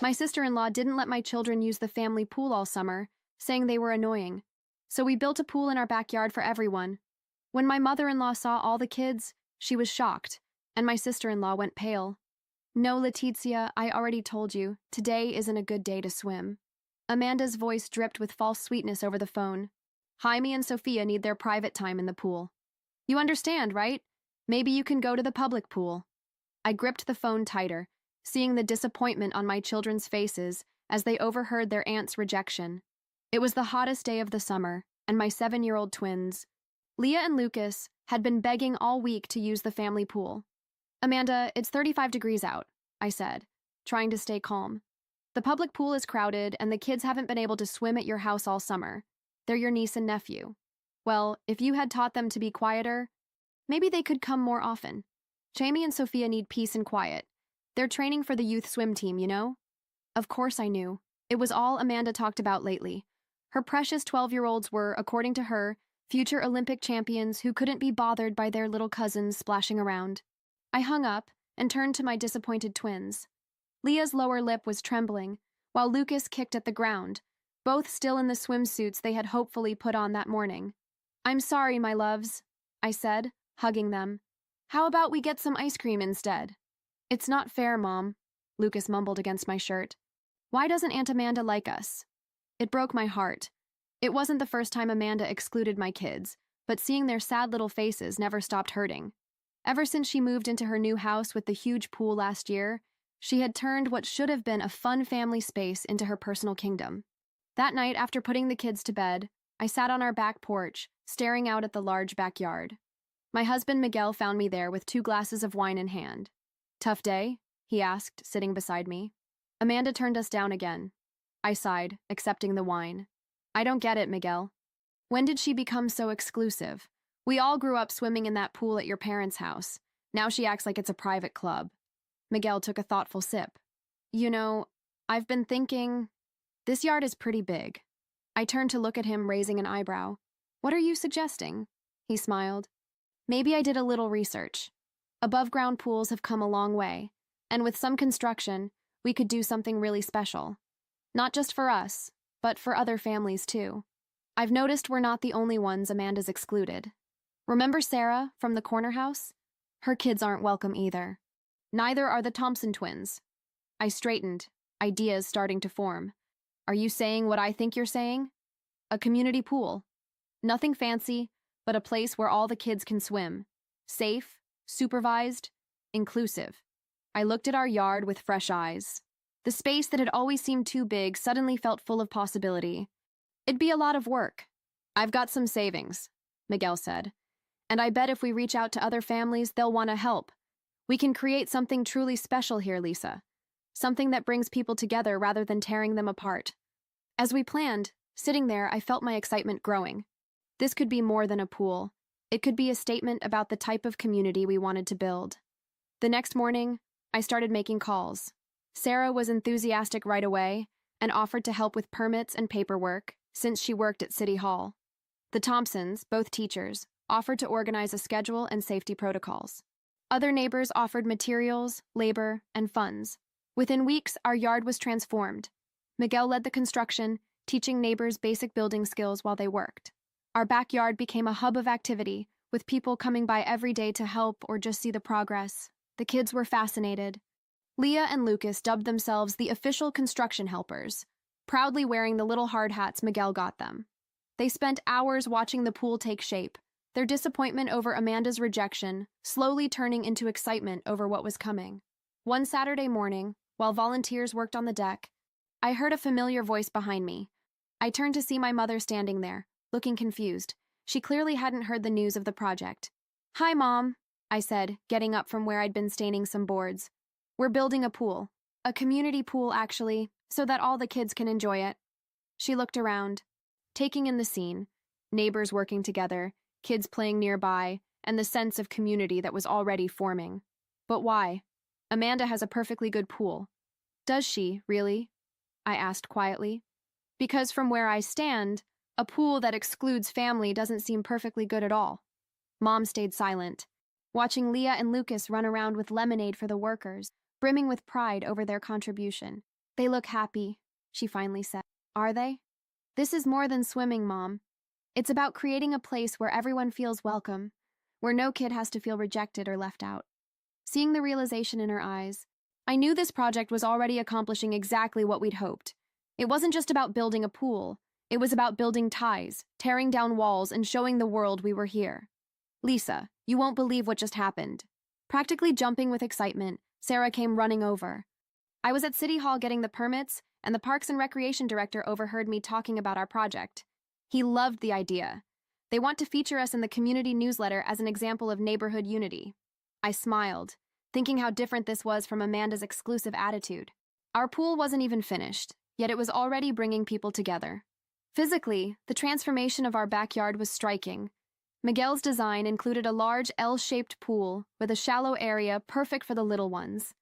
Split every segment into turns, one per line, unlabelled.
My sister-in-law didn't let my children use the family pool all summer, saying they were annoying. So we built a pool in our backyard for everyone. When my mother-in-law saw all the kids, she was shocked, and my sister-in-law went pale. No, Letizia, I already told you, today isn't a good day to swim. Amanda's voice dripped with false sweetness over the phone. Jaime and Sophia need their private time in the pool. You understand, right? Maybe you can go to the public pool. I gripped the phone tighter, seeing the disappointment on my children's faces as they overheard their aunt's rejection. It was the hottest day of the summer, and my 7-year-old twins, Leah and Lucas, had been begging all week to use the family pool. Amanda, it's 35 degrees out, I said, trying to stay calm. The public pool is crowded, and the kids haven't been able to swim at your house all summer. They're your niece and nephew. Well, if you had taught them to be quieter, maybe they could come more often. Jamie and Sophia need peace and quiet. They're training for the youth swim team, you know? Of course I knew. It was all Amanda talked about lately. Her precious 12-year-olds were, according to her, future Olympic champions who couldn't be bothered by their little cousins splashing around. I hung up and turned to my disappointed twins. Leah's lower lip was trembling, while Lucas kicked at the ground, both still in the swimsuits they had hopefully put on that morning. I'm sorry, my loves, I said, hugging them. How about we get some ice cream instead? It's not fair, Mom, Lucas mumbled against my shirt. Why doesn't Aunt Amanda like us? It broke my heart. It wasn't the first time Amanda excluded my kids, but seeing their sad little faces never stopped hurting. Ever since she moved into her new house with the huge pool last year, she had turned what should have been a fun family space into her personal kingdom. That night, after putting the kids to bed, I sat on our back porch, staring out at the large backyard. My husband Miguel found me there with 2 glasses of wine in hand. Tough day? He asked, sitting beside me. Amanda turned us down again. I sighed, accepting the wine. I don't get it, Miguel. When did she become so exclusive? We all grew up swimming in that pool at your parents' house. Now she acts like it's a private club. Miguel took a thoughtful sip. You know, I've been thinking, this yard is pretty big. I turned to look at him, raising an eyebrow. What are you suggesting? He smiled. Maybe I did a little research. Above-ground pools have come a long way, and with some construction, we could do something really special. Not just for us, but for other families too. I've noticed we're not the only ones Amanda's excluded. Remember Sarah from the corner house? Her kids aren't welcome either. Neither are the Thompson twins. I straightened, ideas starting to form. Are you saying what I think you're saying? A community pool. Nothing fancy, but a place where all the kids can swim. Safe, supervised, inclusive. I looked at our yard with fresh eyes. The space that had always seemed too big suddenly felt full of possibility. It'd be a lot of work. I've got some savings, Miguel said. And I bet if we reach out to other families, they'll want to help. We can create something truly special here, Lisa. Something that brings people together rather than tearing them apart. As we planned, sitting there, I felt my excitement growing. This could be more than a pool. It could be a statement about the type of community we wanted to build. The next morning, I started making calls. Sarah was enthusiastic right away and offered to help with permits and paperwork since she worked at City Hall. The Thompsons, both teachers, offered to organize a schedule and safety protocols. Other neighbors offered materials, labor, and funds. Within weeks, our yard was transformed. Miguel led the construction, teaching neighbors basic building skills while they worked. Our backyard became a hub of activity, with people coming by every day to help or just see the progress. The kids were fascinated. Leah and Lucas dubbed themselves the official construction helpers, proudly wearing the little hard hats Miguel got them. They spent hours watching the pool take shape, their disappointment over Amanda's rejection slowly turning into excitement over what was coming. One Saturday morning, while volunteers worked on the deck, I heard a familiar voice behind me. I turned to see my mother standing there, looking confused. She clearly hadn't heard the news of the project. Hi, Mom, I said, getting up from where I'd been staining some boards. We're building a pool. A community pool, actually, so that all the kids can enjoy it. She looked around, taking in the scene, neighbors working together, kids playing nearby, and the sense of community that was already forming. But why? Amanda has a perfectly good pool. Does she, really? I asked quietly. Because from where I stand, a pool that excludes family doesn't seem perfectly good at all. Mom stayed silent, watching Leah and Lucas run around with lemonade for the workers, brimming with pride over their contribution. They look happy, she finally said. Are they? This is more than swimming, Mom. It's about creating a place where everyone feels welcome, where no kid has to feel rejected or left out. Seeing the realization in her eyes, I knew this project was already accomplishing exactly what we'd hoped. It wasn't just about building a pool. It was about building ties, tearing down walls, and showing the world we were here. Lisa, you won't believe what just happened. Practically jumping with excitement, Sarah came running over. I was at City Hall getting the permits, and the Parks and Recreation Director overheard me talking about our project. He loved the idea. They want to feature us in the community newsletter as an example of neighborhood unity. I smiled, thinking how different this was from Amanda's exclusive attitude. Our pool wasn't even finished, yet it was already bringing people together. Physically, the transformation of our backyard was striking. Miguel's design included a large L-shaped pool with a shallow area perfect for the little ones.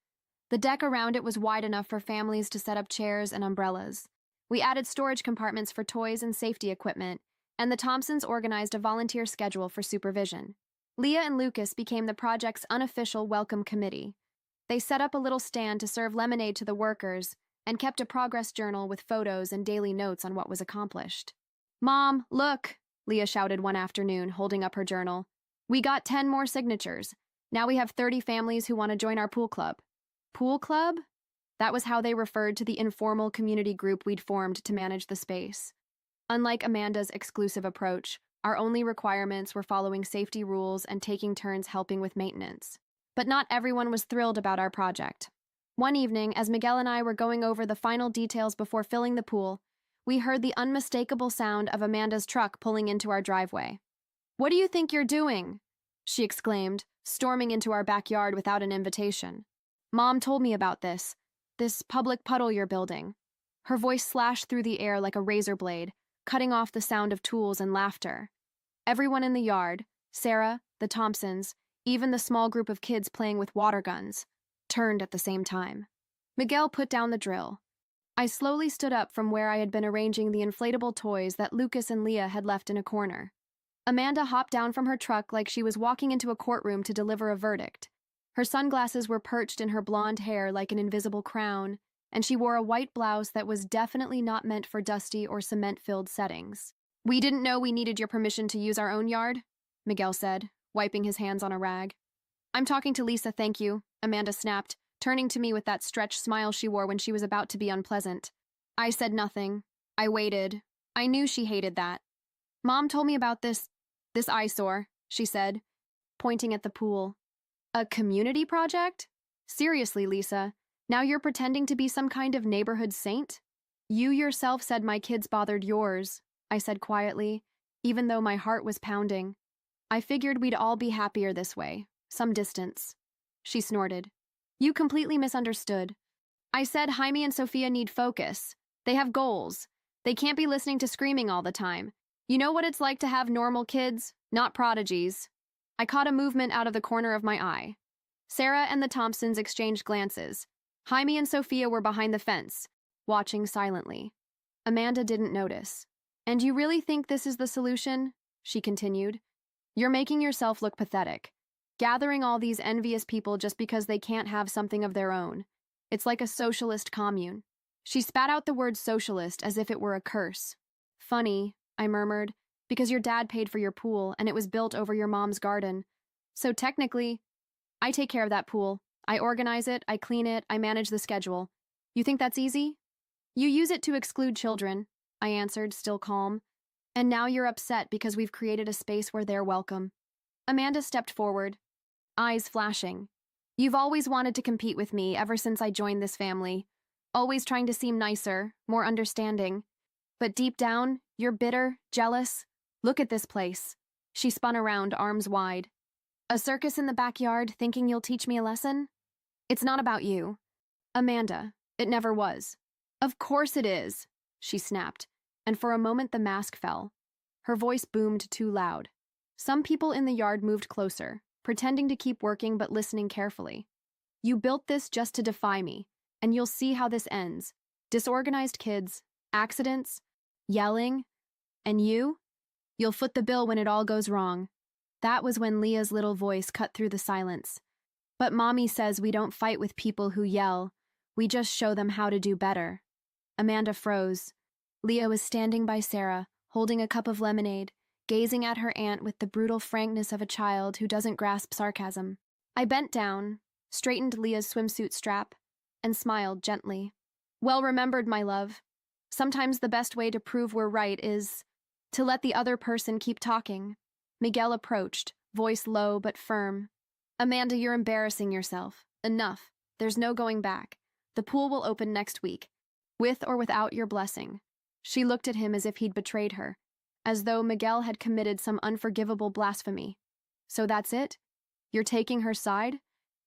The deck around it was wide enough for families to set up chairs and umbrellas. We added storage compartments for toys and safety equipment, and the Thompsons organized a volunteer schedule for supervision. Leah and Lucas became the project's unofficial welcome committee. They set up a little stand to serve lemonade to the workers and kept a progress journal with photos and daily notes on what was accomplished. Mom, look, Leah shouted one afternoon, holding up her journal. We got 10 more signatures. Now we have 30 families who want to join our pool club. Pool club? That was how they referred to the informal community group we'd formed to manage the space. Unlike Amanda's exclusive approach, our only requirements were following safety rules and taking turns helping with maintenance. But not everyone was thrilled about our project. One evening, as Miguel and I were going over the final details before filling the pool, we heard the unmistakable sound of Amanda's truck pulling into our driveway. "What do you think you're doing?" she exclaimed, storming into our backyard without an invitation. "Mom told me about this public puddle you're building." Her voice slashed through the air like a razor blade, cutting off the sound of tools and laughter. Everyone in the yard, Sarah, the Thompsons, even the small group of kids playing with water guns, turned at the same time. Miguel put down the drill. I slowly stood up from where I had been arranging the inflatable toys that Lucas and Leah had left in a corner. Amanda hopped down from her truck like she was walking into a courtroom to deliver a verdict. Her sunglasses were perched in her blonde hair like an invisible crown, and she wore a white blouse that was definitely not meant for dusty or cement-filled settings. "We didn't know we needed your permission to use our own yard," Miguel said, wiping his hands on a rag. "I'm talking to Lisa, thank you," Amanda snapped, turning to me with that stretched smile she wore when she was about to be unpleasant. I said nothing. I waited. I knew she hated that. "Mom told me about this eyesore," she said, pointing at the pool. "A community project? Seriously, Lisa, now you're pretending to be some kind of neighborhood saint?" "You yourself said my kids bothered yours," I said quietly, even though my heart was pounding. "I figured we'd all be happier this way, some distance." She snorted. "You completely misunderstood. I said Jaime and Sophia need focus. They have goals. They can't be listening to screaming all the time. You know what it's like to have normal kids, not prodigies." I caught a movement out of the corner of my eye. Sarah and the Thompsons exchanged glances. Jaime and Sophia were behind the fence, watching silently. Amanda didn't notice. "And you really think this is the solution?" she continued. "You're making yourself look pathetic. Gathering all these envious people just because they can't have something of their own. It's like a socialist commune." She spat out the word socialist as if it were a curse. "Funny," I murmured, "because your dad paid for your pool and it was built over your mom's garden. So technically, I take care of that pool. I organize it, I clean it, I manage the schedule. You think that's easy?" "You use it to exclude children," I answered, still calm. "And now you're upset because we've created a space where they're welcome." Amanda stepped forward, eyes flashing. "You've always wanted to compete with me ever since I joined this family. Always trying to seem nicer, more understanding. But deep down, you're bitter, jealous. Look at this place." She spun around, arms wide. "A circus in the backyard, thinking you'll teach me a lesson? It's not about you. Amanda, it never was." "Of course it is," she snapped, and for a moment the mask fell. Her voice boomed too loud. Some people in the yard moved closer, pretending to keep working but listening carefully. "You built this just to defy me, and you'll see how this ends. Disorganized kids, accidents, yelling, and you'll foot the bill when it all goes wrong." That was when Leah's little voice cut through the silence. "But Mommy says we don't fight with people who yell. We just show them how to do better. Amanda froze. Leah was standing by Sarah, holding a cup of lemonade, gazing at her aunt with the brutal frankness of a child who doesn't grasp sarcasm. I bent down, straightened Leah's swimsuit strap, and smiled gently. Well remembered, my love. Sometimes the best way to prove we're right is to let the other person keep talking. Miguel approached, voice low but firm. Amanda, you're embarrassing yourself. Enough. There's no going back. The pool will open next week, with or without your blessing. She looked at him as if he'd betrayed her, as though Miguel had committed some unforgivable blasphemy. So that's it? You're taking her side?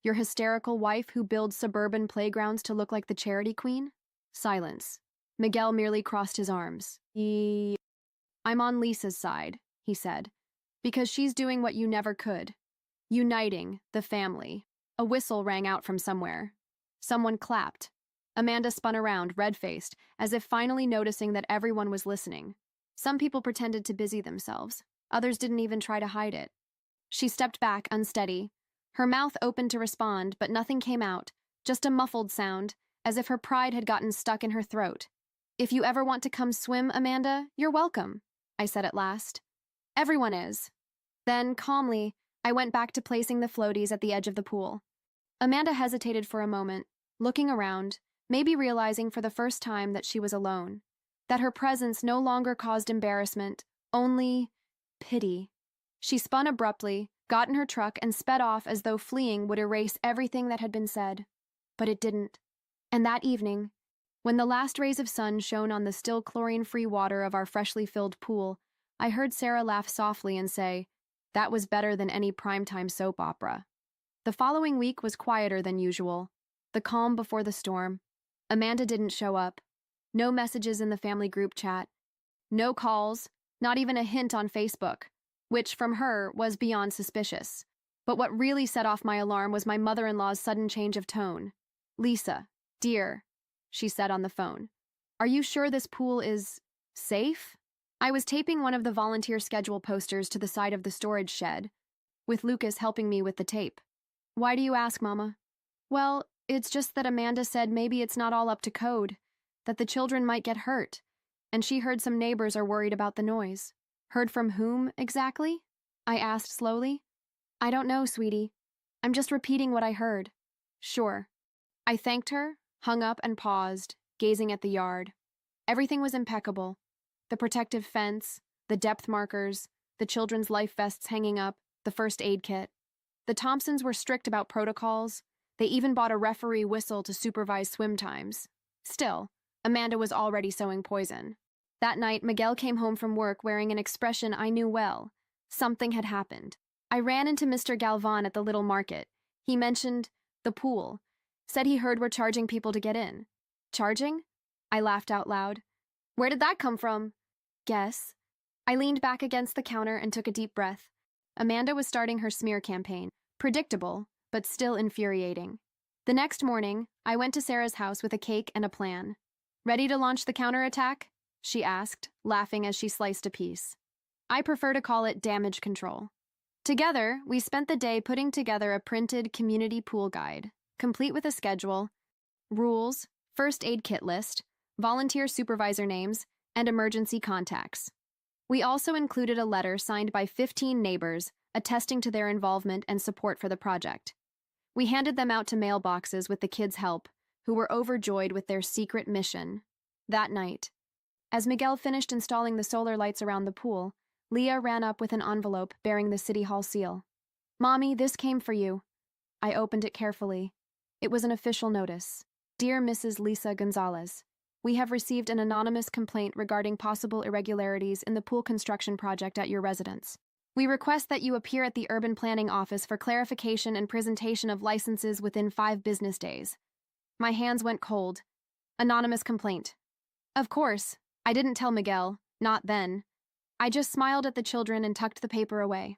Your hysterical wife who builds suburban playgrounds to look like the charity queen? Silence. Miguel merely crossed his arms. I'm on Lisa's side, he said, because she's doing what you never could. Uniting the family. A whistle rang out from somewhere. Someone clapped. Amanda spun around, red-faced, as if finally noticing that everyone was listening. Some people pretended to busy themselves. Others didn't even try to hide it. She stepped back, unsteady. Her mouth opened to respond, but nothing came out, just a muffled sound, as if her pride had gotten stuck in her throat. If you ever want to come swim, Amanda, you're welcome, I said at last. Everyone is. Then, calmly, I went back to placing the floaties at the edge of the pool. Amanda hesitated for a moment, looking around, maybe realizing for the first time that she was alone, that her presence no longer caused embarrassment, only pity. She spun abruptly, got in her truck, and sped off as though fleeing would erase everything that had been said. But it didn't. And that evening, when the last rays of sun shone on the still chlorine-free water of our freshly filled pool, I heard Sarah laugh softly and say, "That was better than any primetime soap opera." The following week was quieter than usual, the calm before the storm. Amanda didn't show up. No messages in the family group chat. No calls, not even a hint on Facebook, which, from her, was beyond suspicious. But what really set off my alarm was my mother-in-law's sudden change of tone. "Lisa, dear," she said on the phone, "are you sure this pool is safe?" I was taping one of the volunteer schedule posters to the side of the storage shed, with Lucas helping me with the tape. "Why do you ask, Mama?" "Well, it's just that Amanda said maybe it's not all up to code, that the children might get hurt, and she heard some neighbors are worried about the noise." "Heard from whom, exactly?" I asked slowly. "I don't know, sweetie. I'm just repeating what I heard." "Sure." I thanked her, hung up, and paused, gazing at the yard. Everything was impeccable. The protective fence, the depth markers, the children's life vests hanging up, the first aid kit. The Thompsons were strict about protocols. They even bought a referee whistle to supervise swim times. Still, Amanda was already sowing poison. That night, Miguel came home from work wearing an expression I knew well. Something had happened. I ran into Mr. Galvan at the little market. He mentioned the pool. Said he heard we're charging people to get in. Charging? I laughed out loud. Where did that come from? Guess. I leaned back against the counter and took a deep breath. Amanda was starting her smear campaign. Predictable, but still infuriating. The next morning, I went to Sarah's house with a cake and a plan. "Ready to launch the counterattack?" she asked, laughing as she sliced a piece. I prefer to call it damage control. Together, we spent the day putting together a printed community pool guide, complete with a schedule, rules, first aid kit list, volunteer supervisor names, and emergency contacts. We also included a letter signed by 15 neighbors attesting to their involvement and support for the project. We handed them out to mailboxes with the kids' help, who were overjoyed with their secret mission. That night, as Miguel finished installing the solar lights around the pool, Leah ran up with an envelope bearing the City Hall seal. "Mommy, this came for you." I opened it carefully. It was an official notice. "Dear Mrs. Lisa Gonzalez, we have received an anonymous complaint regarding possible irregularities in the pool construction project at your residence. We request that you appear at the Urban Planning Office for clarification and presentation of licenses within 5 business days." My hands went cold. Anonymous complaint. Of course, I didn't tell Miguel, not then. I just smiled at the children and tucked the paper away.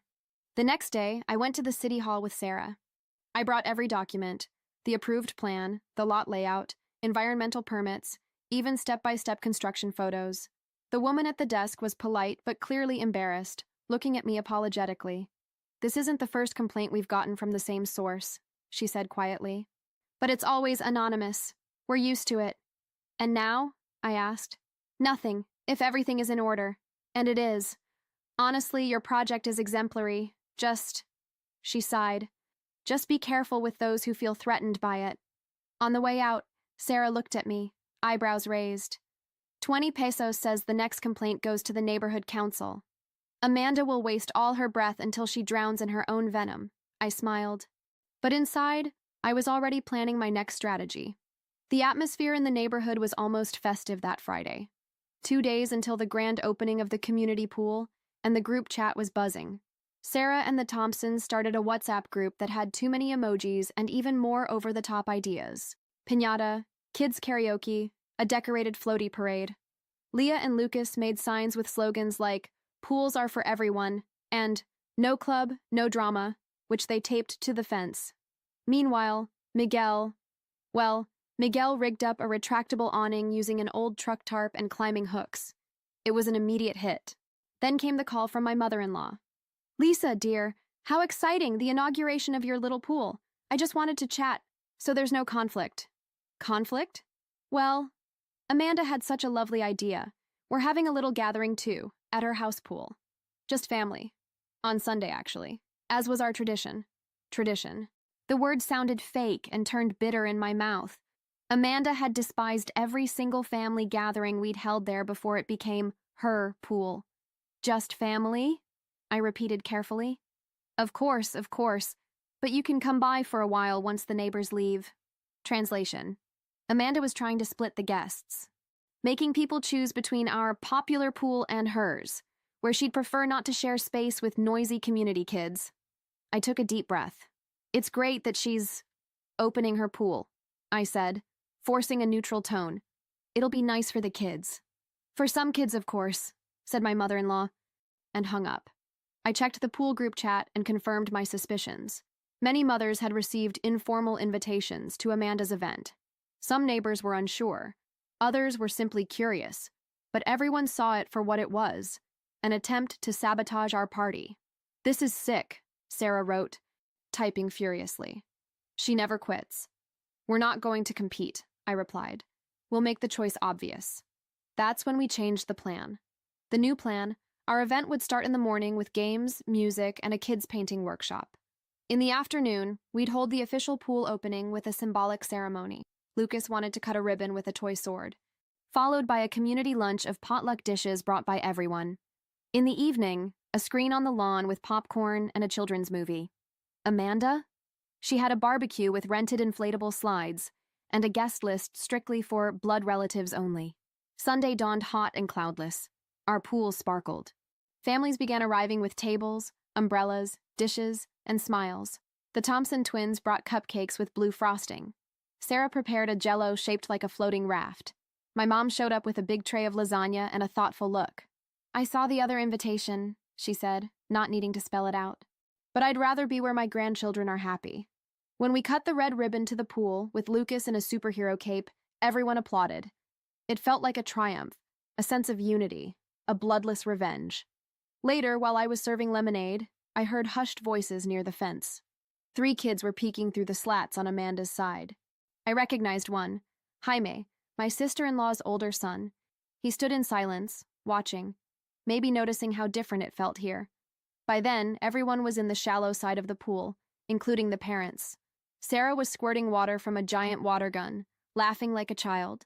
The next day, I went to the City Hall with Sarah. I brought every document, the approved plan, the lot layout, environmental permits, even step-by-step construction photos. The woman at the desk was polite but clearly embarrassed, looking at me apologetically. "This isn't the first complaint we've gotten from the same source," she said quietly. "But it's always anonymous. We're used to it. And now? I asked. Nothing, if everything is in order. And it is. Honestly, your project is exemplary. She sighed. Just be careful with those who feel threatened by it. On the way out, Sarah looked at me, eyebrows raised. 20 pesos says the next complaint goes to the neighborhood council. Amanda will waste all her breath until she drowns in her own venom. I smiled. But inside, I was already planning my next strategy. The atmosphere in the neighborhood was almost festive that Friday. 2 days until the grand opening of the community pool, and the group chat was buzzing. Sarah and the Thompsons started a WhatsApp group that had too many emojis and even more over-the-top ideas. Piñata, kids karaoke, a decorated floaty parade. Leah and Lucas made signs with slogans like, "Pools are for everyone," and "No club, no drama," which they taped to the fence. Meanwhile, Miguel rigged up a retractable awning using an old truck tarp and climbing hooks. It was an immediate hit. Then came the call from my mother-in-law. "Lisa, dear, how exciting, the inauguration of your little pool. I just wanted to chat, so there's no conflict." Conflict? Well, Amanda had such a lovely idea. We're having a little gathering too, at her house pool. Just family. On Sunday, actually. As was our tradition. Tradition. The word sounded fake and turned bitter in my mouth. Amanda had despised every single family gathering we'd held there before it became her pool. Just family? I repeated carefully. Of course, but you can come by for a while once the neighbors leave. Translation. Amanda was trying to split the guests, making people choose between our popular pool and hers, where she'd prefer not to share space with noisy community kids. I took a deep breath. It's great that she's opening her pool, I said, forcing a neutral tone. It'll be nice for the kids. For some kids, of course, said my mother-in-law, and hung up. I checked the pool group chat and confirmed my suspicions. Many mothers had received informal invitations to Amanda's event. Some neighbors were unsure. Others were simply curious. But everyone saw it for what it was, an attempt to sabotage our party. "This is sick," Sarah wrote, typing furiously. "She never quits." "We're not going to compete," I replied. "We'll make the choice obvious." That's when we changed the plan. The new plan, our event would start in the morning with games, music, and a kids' painting workshop. In the afternoon, we'd hold the official pool opening with a symbolic ceremony. Lucas wanted to cut a ribbon with a toy sword, followed by a community lunch of potluck dishes brought by everyone. In the evening, a screen on the lawn with popcorn and a children's movie. Amanda? She had a barbecue with rented inflatable slides, and a guest list strictly for blood relatives only. Sunday dawned hot and cloudless. Our pool sparkled. Families began arriving with tables, umbrellas, dishes, and smiles. The Thompson twins brought cupcakes with blue frosting. Sarah prepared a Jell-O shaped like a floating raft. My mom showed up with a big tray of lasagna and a thoughtful look. "I saw the other invitation," she said, not needing to spell it out. "But I'd rather be where my grandchildren are happy." When we cut the red ribbon to the pool, with Lucas in a superhero cape, everyone applauded. It felt like a triumph, a sense of unity, a bloodless revenge. Later, while I was serving lemonade, I heard hushed voices near the fence. 3 kids were peeking through the slats on Amanda's side. I recognized one, Jaime, my sister-in-law's older son. He stood in silence, watching, maybe noticing how different it felt here. By then, everyone was in the shallow side of the pool, including the parents. Sarah was squirting water from a giant water gun, laughing like a child.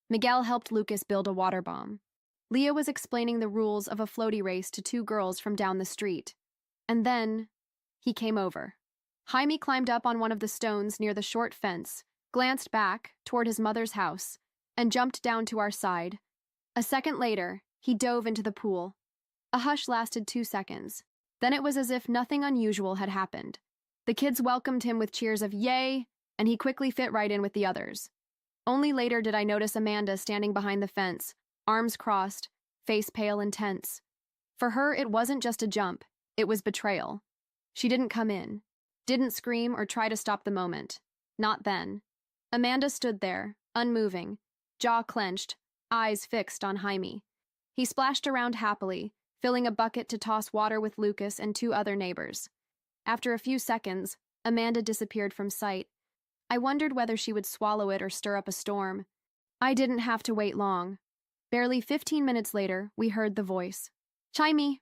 Miguel helped Lucas build a water bomb. Leah was explaining the rules of a floaty race to 2 girls from down the street. And then, he came over. Jaime climbed up on one of the stones near the short fence, glanced back toward his mother's house, and jumped down to our side. A second later, he dove into the pool. A hush lasted 2 seconds. Then it was as if nothing unusual had happened. The kids welcomed him with cheers of "Yay!" and he quickly fit right in with the others. Only later did I notice Amanda standing behind the fence, arms crossed, face pale and tense. For her, it wasn't just a jump, it was betrayal. She didn't come in, didn't scream or try to stop the moment. Not then. Amanda stood there, unmoving, jaw clenched, eyes fixed on Jaime. He splashed around happily, filling a bucket to toss water with Lucas and 2 other neighbors. After a few seconds, Amanda disappeared from sight. I wondered whether she would swallow it or stir up a storm. I didn't have to wait long. Barely 15 minutes later, we heard the voice. Chimey!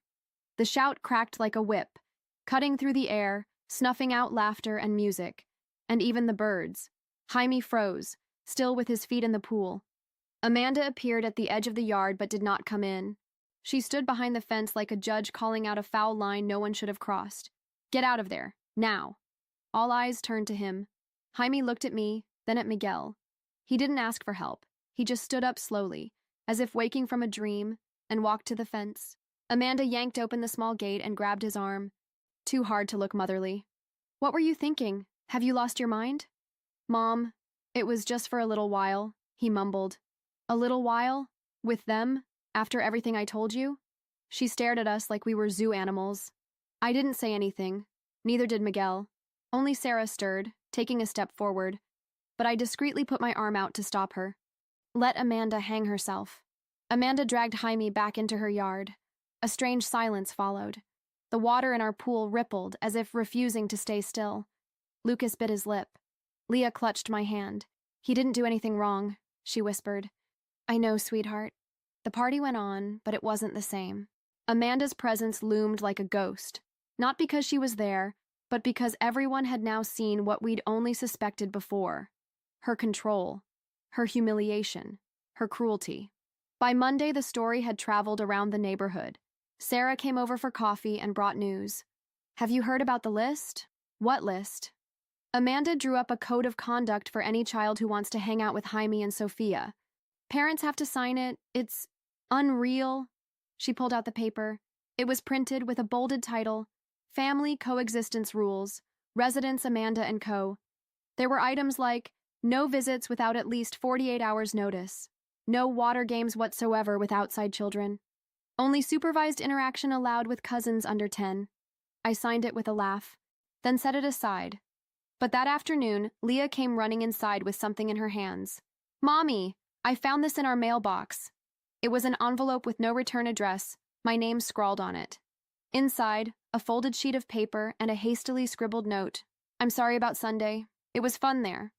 The shout cracked like a whip, cutting through the air, snuffing out laughter and music, and even the birds. Jaime froze, still with his feet in the pool. Amanda appeared at the edge of the yard but did not come in. She stood behind the fence like a judge calling out a foul line no one should have crossed. Get out of there, now. All eyes turned to him. Jaime looked at me, then at Miguel. He didn't ask for help. He just stood up slowly, as if waking from a dream, and walked to the fence. Amanda yanked open the small gate and grabbed his arm. Too hard to look motherly. What were you thinking? Have you lost your mind? Mom, it was just for a little while, he mumbled. A little while? With them? After everything I told you? She stared at us like we were zoo animals. I didn't say anything. Neither did Miguel. Only Sarah stirred, taking a step forward. But I discreetly put my arm out to stop her. Let Amanda hang herself. Amanda dragged Jaime back into her yard. A strange silence followed. The water in our pool rippled as if refusing to stay still. Lucas bit his lip. Leah clutched my hand. He didn't do anything wrong, she whispered. I know, sweetheart. The party went on, but it wasn't the same. Amanda's presence loomed like a ghost. Not because she was there, but because everyone had now seen what we'd only suspected before. Her control. Her humiliation. Her cruelty. By Monday, the story had traveled around the neighborhood. Sarah came over for coffee and brought news. Have you heard about the list? What list? Amanda drew up a code of conduct for any child who wants to hang out with Jaime and Sophia. Parents have to sign it. It's unreal. She pulled out the paper. It was printed with a bolded title, Family Coexistence Rules, Residence Amanda and Co. There were items like, no visits without at least 48 hours notice. No water games whatsoever with outside children. Only supervised interaction allowed with cousins under 10. I signed it with a laugh, then set it aside. But that afternoon, Leah came running inside with something in her hands. Mommy, I found this in our mailbox. It was an envelope with no return address, my name scrawled on it. Inside, a folded sheet of paper and a hastily scribbled note. I'm sorry about Sunday. It was fun there.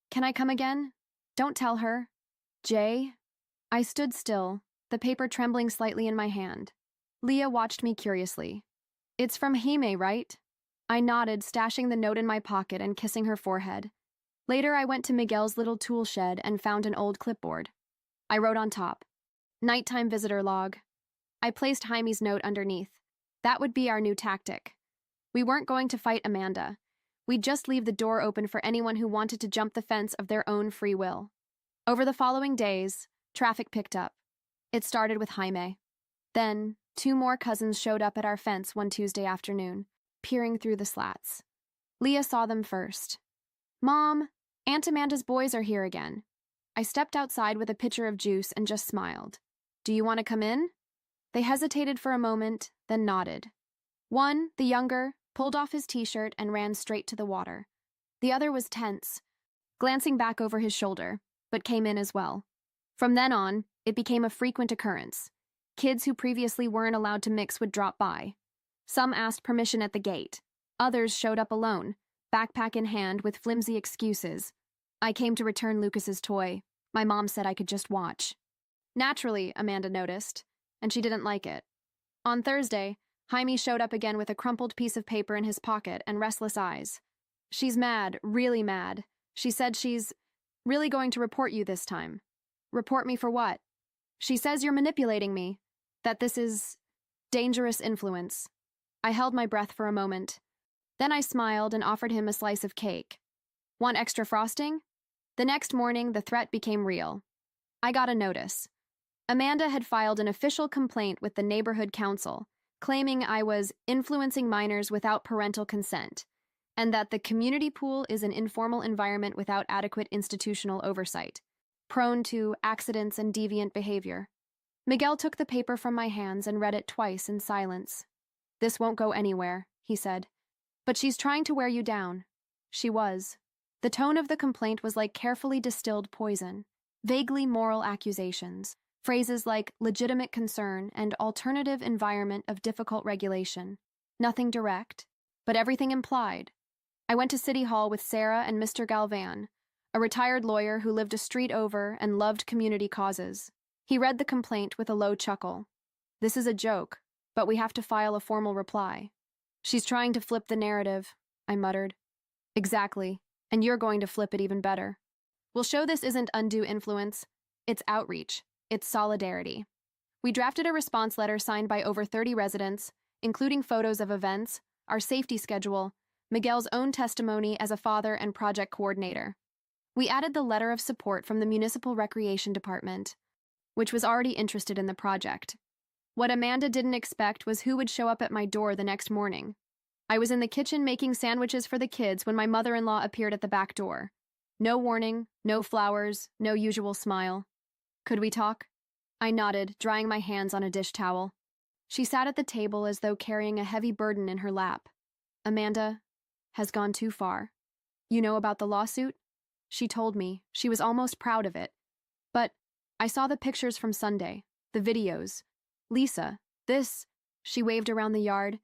Can I come again? Don't tell her. Jay? I stood still, the paper trembling slightly in my hand. Leah watched me curiously. It's from Jaime, right? I nodded, stashing the note in my pocket and kissing her forehead. Later, I went to Miguel's little tool shed and found an old clipboard. I wrote on top, Nighttime visitor log. I placed Jaime's note underneath. That would be our new tactic. We weren't going to fight Amanda. We'd just leave the door open for anyone who wanted to jump the fence of their own free will. Over the following days, traffic picked up. It started with Jaime. Then, 2 more cousins showed up at our fence one Tuesday afternoon, peering through the slats. Leah saw them first. Mom, Aunt Amanda's boys are here again. I stepped outside with a pitcher of juice and just smiled. Do you want to come in? They hesitated for a moment, then nodded. One, the younger, pulled off his t-shirt and ran straight to the water. The other was tense, glancing back over his shoulder, but came in as well. From then on, it became a frequent occurrence. Kids who previously weren't allowed to mix would drop by. Some asked permission at the gate. Others showed up alone, backpack in hand with flimsy excuses. I came to return Lucas's toy. My mom said I could just watch. Naturally, Amanda noticed, and she didn't like it. On Thursday, Jaime showed up again with a crumpled piece of paper in his pocket and restless eyes. She's mad, really mad. She said she's really going to report you this time. Report me for what? She says you're manipulating me, that this is dangerous influence. I held my breath for a moment. Then I smiled and offered him a slice of cake. Want extra frosting? The next morning, the threat became real. I got a notice. Amanda had filed an official complaint with the neighborhood council, claiming I was influencing minors without parental consent, and that the community pool is an informal environment without adequate institutional oversight, prone to accidents and deviant behavior. Miguel took the paper from my hands and read it twice in silence. This won't go anywhere, he said. But she's trying to wear you down. She was. The tone of the complaint was like carefully distilled poison, vaguely moral accusations, phrases like legitimate concern and alternative environment of difficult regulation. Nothing direct, but everything implied. I went to City Hall with Sarah and Mr. Galvan, a retired lawyer who lived a street over and loved community causes. He read the complaint with a low chuckle. This is a joke, but we have to file a formal reply. She's trying to flip the narrative, I muttered. Exactly, and you're going to flip it even better. We'll show this isn't undue influence, it's outreach, it's solidarity. We drafted a response letter signed by over 30 residents, including photos of events, our safety schedule, Miguel's own testimony as a father and project coordinator. We added the letter of support from the Municipal Recreation Department, which was already interested in the project. What Amanda didn't expect was who would show up at my door the next morning. I was in the kitchen making sandwiches for the kids when my mother-in-law appeared at the back door. No warning, no flowers, no usual smile. Could we talk? I nodded, drying my hands on a dish towel. She sat at the table as though carrying a heavy burden in her lap. Amanda has gone too far. You know about the lawsuit? She told me. She was almost proud of it. But I saw the pictures from Sunday, the videos. Lisa, this, she waved around the yard.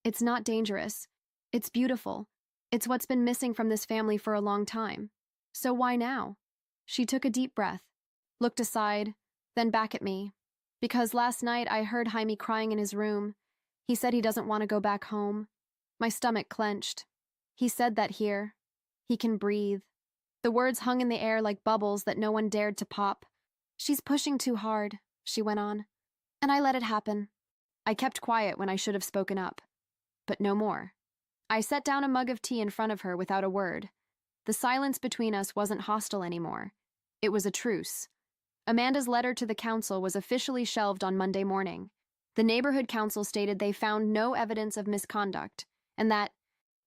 It's not dangerous. It's beautiful. It's what's been missing from this family for a long time. So why now? She took a deep breath, looked aside, then back at me. Because last night I heard Jaime crying in his room. He said he doesn't want to go back home. My stomach clenched. He said that here, he can breathe. The words hung in the air like bubbles that no one dared to pop. She's pushing too hard, she went on. And I let it happen. I kept quiet when I should have spoken up. But no more. I set down a mug of tea in front of her without a word. The silence between us wasn't hostile anymore. It was a truce. Amanda's letter to the council was officially shelved on Monday morning. The neighborhood council stated they found no evidence of misconduct, and that,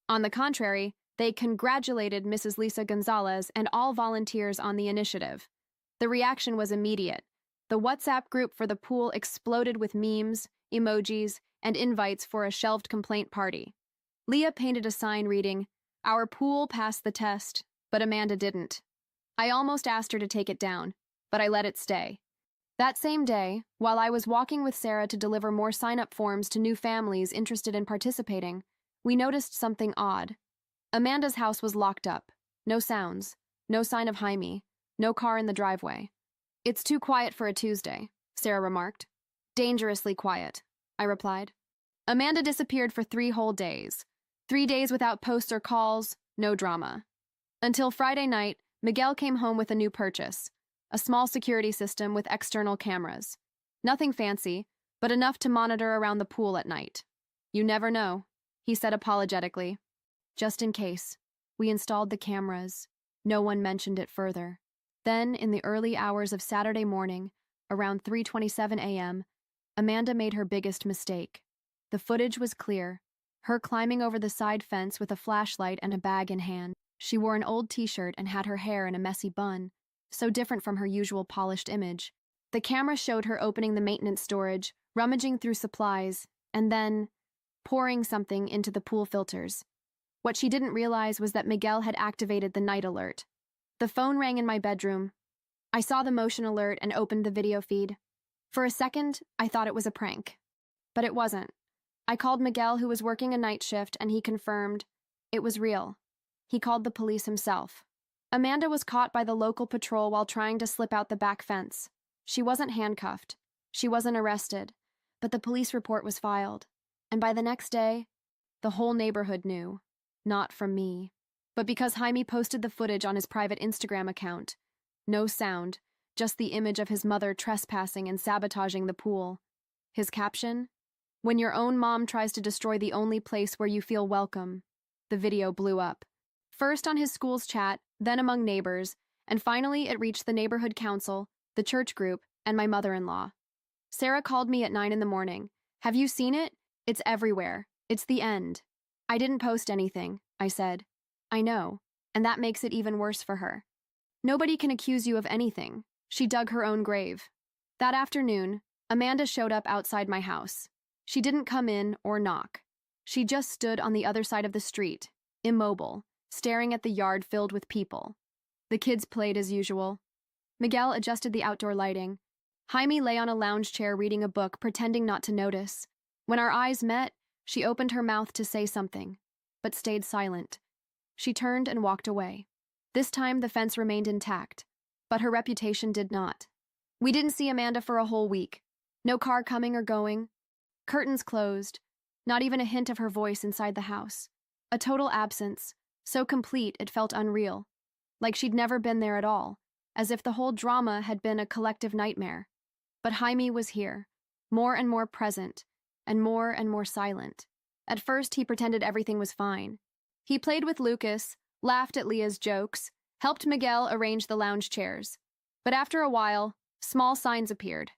on the contrary, they congratulated Mrs. Lisa Gonzalez and all volunteers on the initiative. The reaction was immediate. The WhatsApp group for the pool exploded with memes, emojis, and invites for a shelved complaint party. Leah painted a sign reading, "Our pool passed the test, but Amanda didn't." I almost asked her to take it down, but I let it stay. That same day, while I was walking with Sarah to deliver more sign-up forms to new families interested in participating, we noticed something odd. Amanda's house was locked up. No sounds. No sign of Jaime. No car in the driveway. "It's too quiet for a Tuesday," Sarah remarked. "Dangerously quiet," I replied. Amanda disappeared for 3 whole days. 3 days without posts or calls, no drama. Until Friday night, Miguel came home with a new purchase, a small security system with external cameras. Nothing fancy, but enough to monitor around the pool at night. "You never know," he said apologetically. Just in case. We installed the cameras. No one mentioned it further. Then, in the early hours of Saturday morning, around 3:27 a.m., Amanda made her biggest mistake. The footage was clear. Her climbing over the side fence with a flashlight and a bag in hand. She wore an old t-shirt and had her hair in a messy bun, so different from her usual polished image. The camera showed her opening the maintenance storage, rummaging through supplies, and then pouring something into the pool filters. What she didn't realize was that Miguel had activated the night alert. The phone rang in my bedroom. I saw the motion alert and opened the video feed. For a second, I thought it was a prank. But it wasn't. I called Miguel, who was working a night shift, and he confirmed it was real. He called the police himself. Amanda was caught by the local patrol while trying to slip out the back fence. She wasn't handcuffed. She wasn't arrested. But the police report was filed. And by the next day, the whole neighborhood knew. Not from me, but because Jaime posted the footage on his private Instagram account. No sound, just the image of his mother trespassing and sabotaging the pool. His caption? "When your own mom tries to destroy the only place where you feel welcome." The video blew up. First on his school's chat, then among neighbors, and finally it reached the neighborhood council, the church group, and my mother-in-law. Sarah called me at 9 in the morning. "Have you seen it? It's everywhere. It's the end." "I didn't post anything," I said. "I know, and that makes it even worse for her. Nobody can accuse you of anything. She dug her own grave." That afternoon, Amanda showed up outside my house. She didn't come in or knock. She just stood on the other side of the street, immobile, staring at the yard filled with people. The kids played as usual. Miguel adjusted the outdoor lighting. Jaime lay on a lounge chair reading a book, pretending not to notice. When our eyes met, she opened her mouth to say something, but stayed silent. She turned and walked away. This time, the fence remained intact, but her reputation did not. We didn't see Amanda for a whole week. No car coming or going. Curtains closed. Not even a hint of her voice inside the house. A total absence, so complete it felt unreal. Like she'd never been there at all, as if the whole drama had been a collective nightmare. But Jaime was here, more and more present, and more silent. At first, he pretended everything was fine. He played with Lucas, laughed at Leah's jokes, helped Miguel arrange the lounge chairs. But after a while, small signs appeared.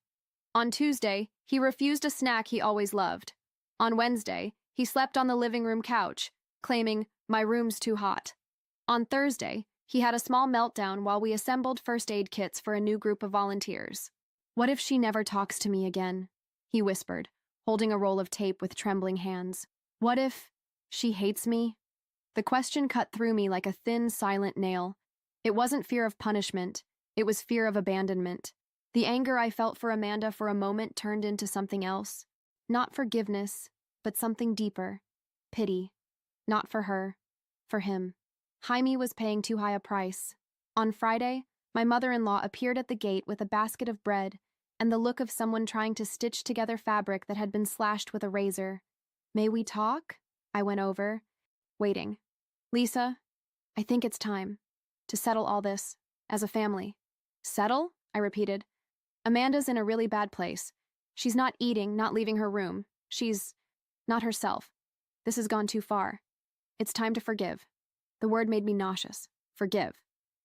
On Tuesday, he refused a snack he always loved. On Wednesday, he slept on the living room couch, claiming, "My room's too hot." On Thursday, he had a small meltdown while we assembled first aid kits for a new group of volunteers. "What if she never talks to me again?" he whispered, holding a roll of tape with trembling hands. "What if she hates me?" The question cut through me like a thin, silent nail. It wasn't fear of punishment, it was fear of abandonment. The anger I felt for Amanda for a moment turned into something else. Not forgiveness, but something deeper. Pity. Not for her, for him. Jaime was paying too high a price. On Friday, my mother-in-law appeared at the gate with a basket of bread and the look of someone trying to stitch together fabric that had been slashed with a razor. "May we talk?" I went over, waiting. "Lisa, I think it's time to settle all this as a family." "Settle?" I repeated. "Amanda's in a really bad place. She's not eating, not leaving her room. She's not herself. This has gone too far. It's time to forgive." The word made me nauseous. Forgive.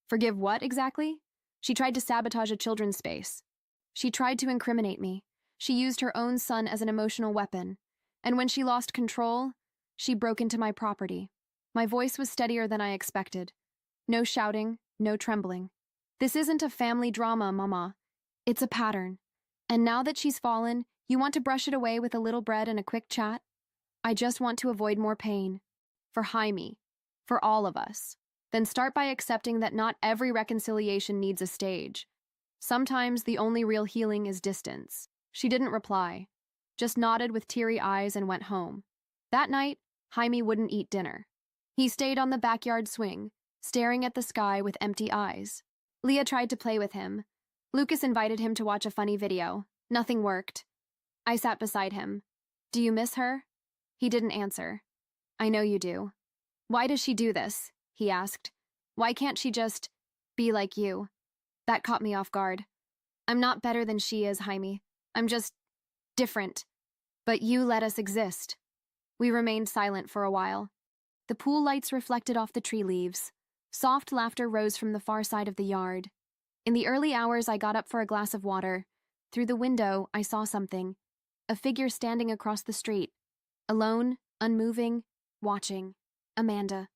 Forgive what, exactly? She tried to sabotage a children's space. She tried to incriminate me. She used her own son as an emotional weapon. And when she lost control, she broke into my property. My voice was steadier than I expected. No shouting, no trembling. "This isn't a family drama, Mama. It's a pattern. And now that she's fallen, you want to brush it away with a little bread and a quick chat? I just want to avoid more pain. For Jaime. For all of us. Then start by accepting that not every reconciliation needs a stage. Sometimes the only real healing is distance." She didn't reply, just nodded with teary eyes and went home. That night, Jaime wouldn't eat dinner. He stayed on the backyard swing, staring at the sky with empty eyes. Leah tried to play with him. Lucas invited him to watch a funny video. Nothing worked. I sat beside him. "Do you miss her?" He didn't answer. "I know you do." "Why does she do this?" he asked. "Why can't she just be like you?" That caught me off guard. "I'm not better than she is, Jaime. I'm just different. But you let us exist." We remained silent for a while. The pool lights reflected off the tree leaves. Soft laughter rose from the far side of the yard. In the early hours, I got up for a glass of water. Through the window, I saw something. A figure standing across the street. Alone, unmoving, watching. Amanda.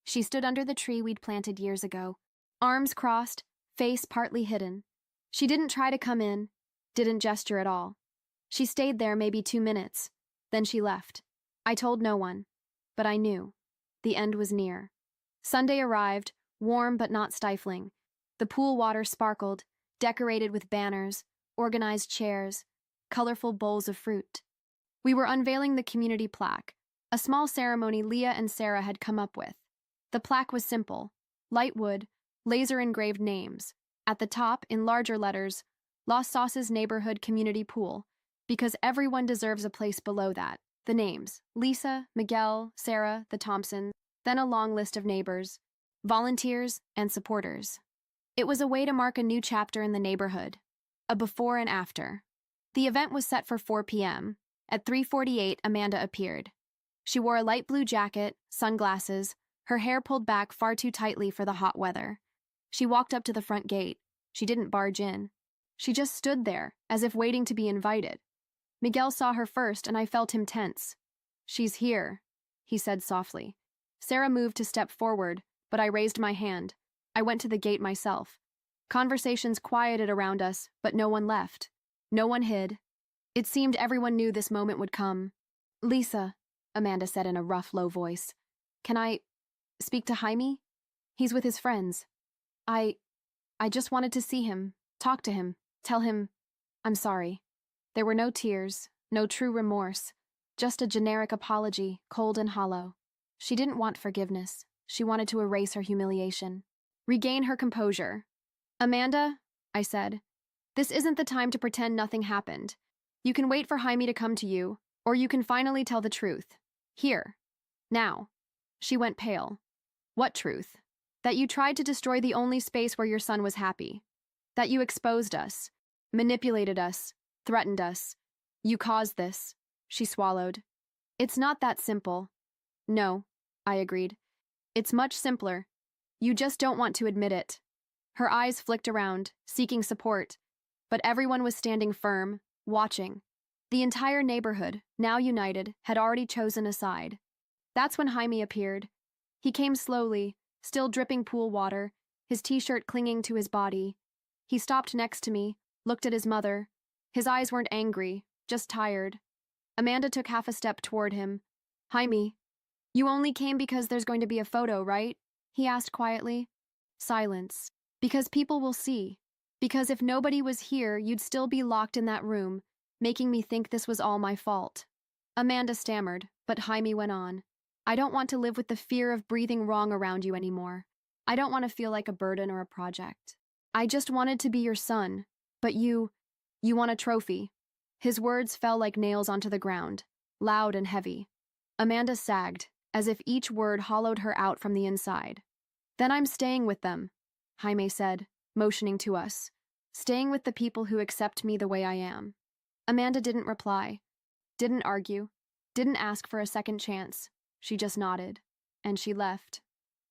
She stood under the tree we'd planted years ago. Arms crossed, face partly hidden. She didn't try to come in, didn't gesture at all. She stayed there maybe 2 minutes. Then she left. I told no one. But I knew. The end was near. Sunday arrived, warm but not stifling. The pool water sparkled, decorated with banners, organized chairs, colorful bowls of fruit. We were unveiling the community plaque, a small ceremony Leah and Sarah had come up with. The plaque was simple, light wood, laser-engraved names. At the top, in larger letters, Los Sauces Neighborhood Community Pool, because everyone deserves a place below that. The names, Lisa, Miguel, Sarah, the Thompsons, then a long list of neighbors, volunteers, and supporters. It was a way to mark a new chapter in the neighborhood, a before and after. The event was set for 4 p.m. At 3:48, Amanda appeared. She wore a light blue jacket, sunglasses, her hair pulled back far too tightly for the hot weather. She walked up to the front gate. She didn't barge in. She just stood there, as if waiting to be invited. Miguel saw her first, and I felt him tense. "She's here," he said softly. Sarah moved to step forward, but I raised my hand. I went to the gate myself. Conversations quieted around us, but no one left. No one hid. It seemed everyone knew this moment would come. "Lisa," Amanda said in a rough, low voice. "Can I speak to Jaime? He's with his friends. I just wanted to see him, talk to him, tell him I'm sorry." There were no tears, no true remorse, just a generic apology, cold and hollow. She didn't want forgiveness. She wanted to erase her humiliation, regain her composure. Amanda, I said, this isn't the time to pretend nothing happened. You can wait for Jaime to come to you, or you can finally tell the truth. Here. Now. She went pale. What truth? That you tried to destroy the only space where your son was happy. That you exposed us, manipulated us, threatened us. You caused this. She swallowed. It's not that simple. No, I agreed. It's much simpler. You just don't want to admit it. Her eyes flicked around, seeking support, but everyone was standing firm, watching. The entire neighborhood, now united, had already chosen a side. That's when Jaime appeared. He came slowly, still dripping pool water, his t-shirt clinging to his body. He stopped next to me, looked at his mother. His eyes weren't angry, just tired. Amanda took half a step toward him. Jaime, you only came because there's going to be a photo, right? He asked quietly. Silence. Because people will see. Because if nobody was here, you'd still be locked in that room, making me think this was all my fault. Amanda stammered, but Jaime went on. I don't want to live with the fear of breathing wrong around you anymore. I don't want to feel like a burden or a project. I just wanted to be your son, but you want a trophy. His words fell like nails onto the ground, loud and heavy. Amanda sagged, as if each word hollowed her out from the inside. Then I'm staying with them, Jaime said, motioning to us. Staying with the people who accept me the way I am. Amanda didn't reply, didn't argue, didn't ask for a second chance. She just nodded, and she left,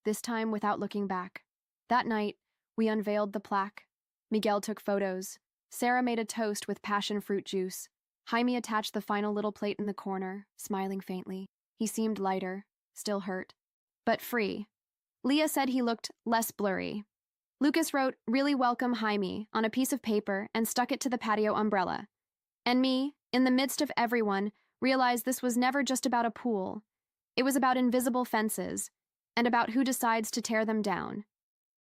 this time without looking back. That night, we unveiled the plaque. Miguel took photos. Sarah made a toast with passion fruit juice. Jaime attached the final little plate in the corner, smiling faintly. He seemed lighter, still hurt, but free. Leah said he looked less blurry. Lucas wrote, "Really welcome Jaime," on a piece of paper and stuck it to the patio umbrella. And me, in the midst of everyone, realized this was never just about a pool. It was about invisible fences, and about who decides to tear them down.